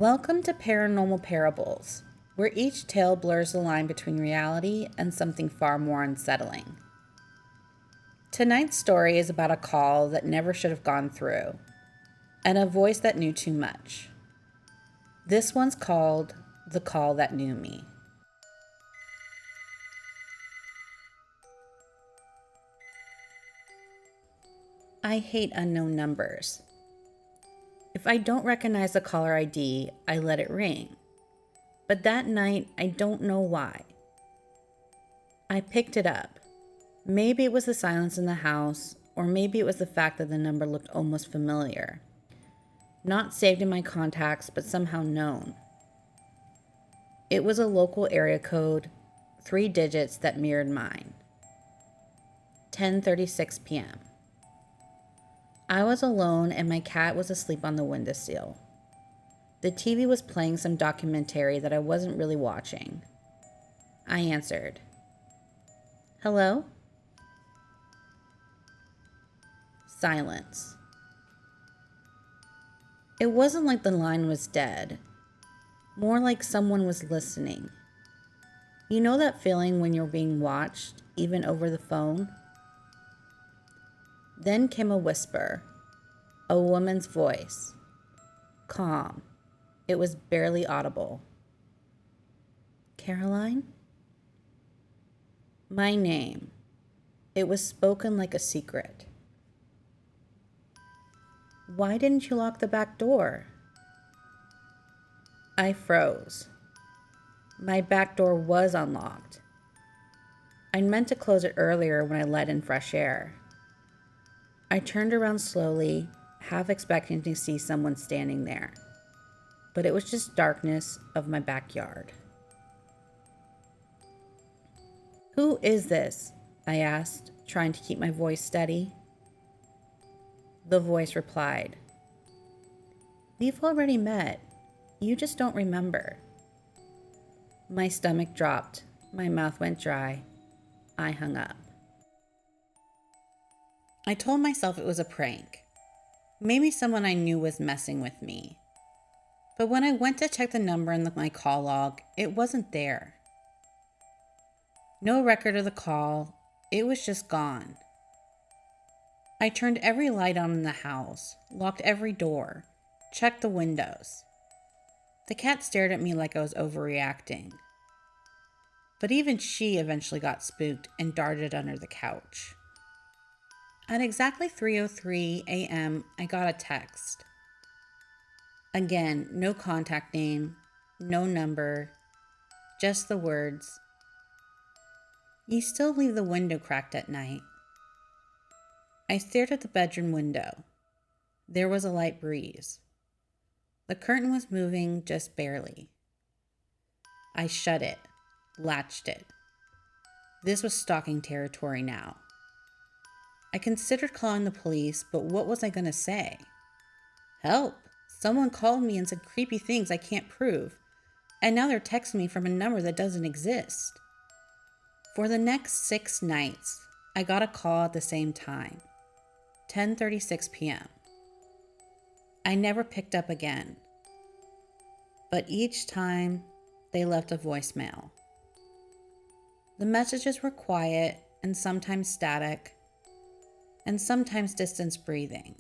Welcome to Paranormal Parables, where each tale blurs the line between reality and something far more unsettling. Tonight's story is about a call that never should have gone through, and a voice that knew too much. This one's called The Call That Knew Me. I hate unknown numbers. If I don't recognize the caller ID, I let it ring. But that night, I don't know why. I picked it up. Maybe it was the silence in the house, or maybe it was the fact that the number looked almost familiar. Not saved in my contacts, but somehow known. It was a local area code, 3 digits that mirrored mine. 10:36 p.m. I was alone and my cat was asleep on the windowsill. The TV was playing some documentary that I wasn't really watching. I answered. Hello? Silence. It wasn't like the line was dead. More like someone was listening. You know that feeling when you're being watched, even over the phone? Then came a whisper, a woman's voice. Calm. It was barely audible. Caroline? My name. It was spoken like a secret. Why didn't you lock the back door? I froze. My back door was unlocked. I meant to close it earlier when I let in fresh air. I turned around slowly, half expecting to see someone standing there. But it was just darkness of my backyard. Who is this? I asked, trying to keep my voice steady. The voice replied, We've already met. You just don't remember. My stomach dropped. My mouth went dry. I hung up. I told myself it was a prank. Maybe someone I knew was messing with me. But when I went to check the number in my call log, it wasn't there. No record of the call. It was just gone. I turned every light on in the house, locked every door, checked the windows. The cat stared at me like I was overreacting. But even she eventually got spooked and darted under the couch. At exactly 3:03 a.m., I got a text. Again, no contact name, no number, just the words, You still leave the window cracked at night. I stared at the bedroom window. There was a light breeze. The curtain was moving just barely. I shut it, latched it. This was stalking territory now. I considered calling the police, but what was I going to say? Help! Someone called me and said creepy things I can't prove, and now they're texting me from a number that doesn't exist. For the next 6 nights, I got a call at the same time, 10:36 p.m. I never picked up again, but each time they left a voicemail. The messages were quiet and sometimes static, and sometimes distance breathing.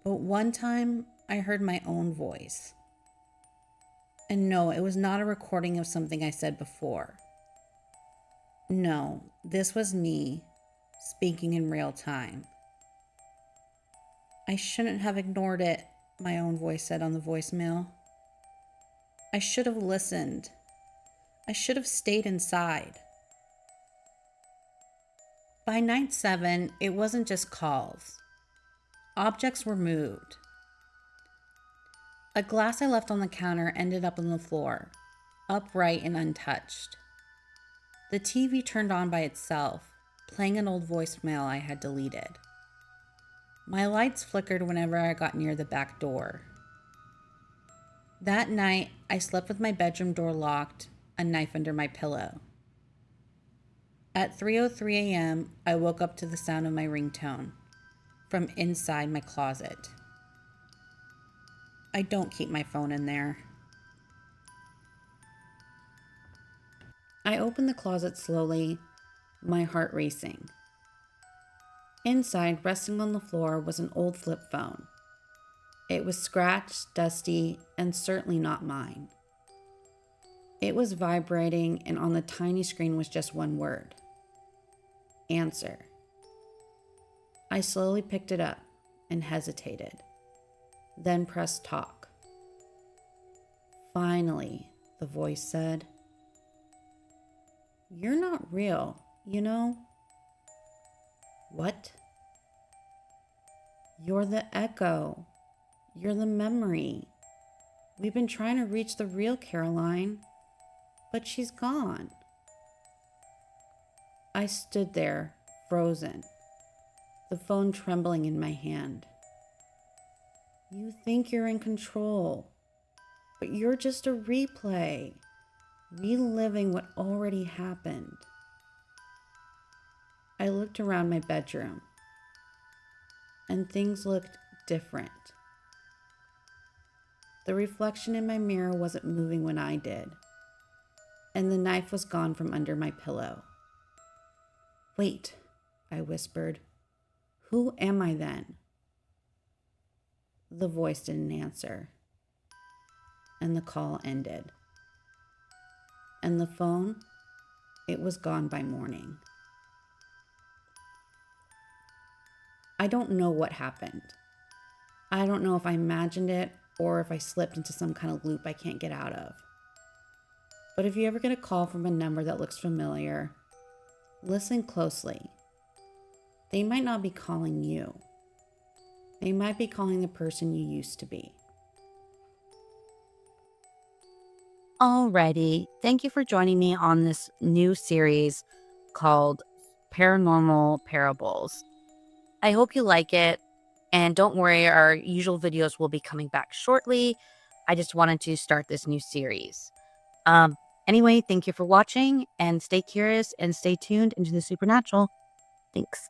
But one time, I heard my own voice. And no, it was not a recording of something I said before. No, this was me, speaking in real time. I shouldn't have ignored it, my own voice said on the voicemail. I should have listened. I should have stayed inside. By night 7, it wasn't just calls. Objects were moved. A glass I left on the counter ended up on the floor, upright and untouched. The TV turned on by itself, playing an old voicemail I had deleted. My lights flickered whenever I got near the back door. That night, I slept with my bedroom door locked, a knife under my pillow. At 3:03 a.m., I woke up to the sound of my ringtone from inside my closet. I don't keep my phone in there. I opened the closet slowly, my heart racing. Inside, resting on the floor, was an old flip phone. It was scratched, dusty, and certainly not mine. It was vibrating, and on the tiny screen was just one word: answer. I slowly picked it up and hesitated, then pressed talk. Finally, the voice said, "You're not real, you know." What? You're the echo. You're the memory. We've been trying to reach the real Caroline, but she's gone. I stood there, frozen, the phone trembling in my hand. You think you're in control, but you're just a replay, reliving what already happened. I looked around my bedroom, and things looked different. The reflection in my mirror wasn't moving when I did, and the knife was gone from under my pillow. Wait, I whispered. Who am I then? The voice didn't answer, and the call ended. And the phone, it was gone by morning. I don't know what happened. I don't know if I imagined it or if I slipped into some kind of loop I can't get out of. But if you ever get a call from a number that looks familiar, listen closely. They might not be calling you. They might be calling the person you used to be. Alrighty, thank you for joining me on this new series called Paranormal Parables. I hope you like it, and don't worry, our usual videos will be coming back shortly. I just wanted to start this new series. Anyway, thank you for watching, and stay curious and stay tuned into the supernatural. Thanks.